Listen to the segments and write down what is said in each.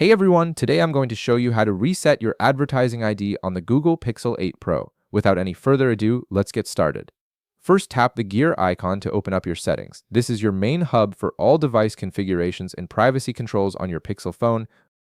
Hey everyone, today I'm going to show you how to reset your advertising ID on the Google Pixel 8 Pro. Without any further ado, let's get started. First, tap the gear icon to open up your settings. This is your main hub for all device configurations and privacy controls on your Pixel phone.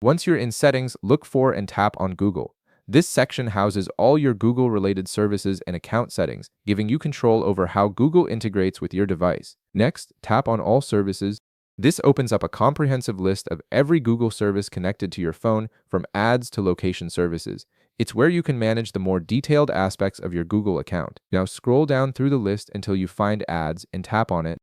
Once you're in settings, look for and tap on Google. This section houses all your Google-related services and account settings, giving you control over how Google integrates with your device. Next, tap on All Services. This opens up a comprehensive list of every Google service connected to your phone, from ads to location services. It's where you can manage the more detailed aspects of your Google account. Now scroll down through the list until you find ads and tap on it.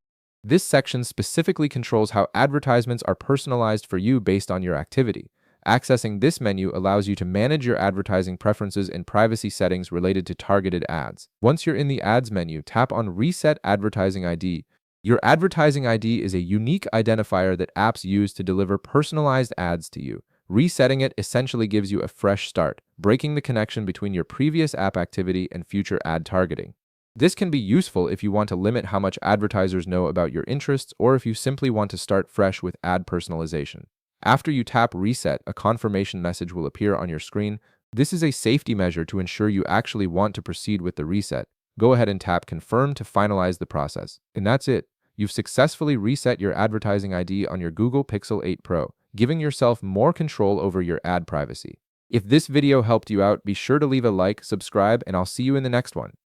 This section specifically controls how advertisements are personalized for you based on your activity. Accessing this menu allows you to manage your advertising preferences and privacy settings related to targeted ads. Once you're in the Ads menu, tap on Reset Advertising ID. Your advertising ID is a unique identifier that apps use to deliver personalized ads to you. Resetting it essentially gives you a fresh start, breaking the connection between your previous app activity and future ad targeting. This can be useful if you want to limit how much advertisers know about your interests or if you simply want to start fresh with ad personalization. After you tap Reset, a confirmation message will appear on your screen. This is a safety measure to ensure you actually want to proceed with the reset. Go ahead and tap Confirm to finalize the process. And that's it. You've successfully reset your advertising ID on your Google Pixel 8 Pro, giving yourself more control over your ad privacy. If this video helped you out, be sure to leave a like, subscribe, and I'll see you in the next one.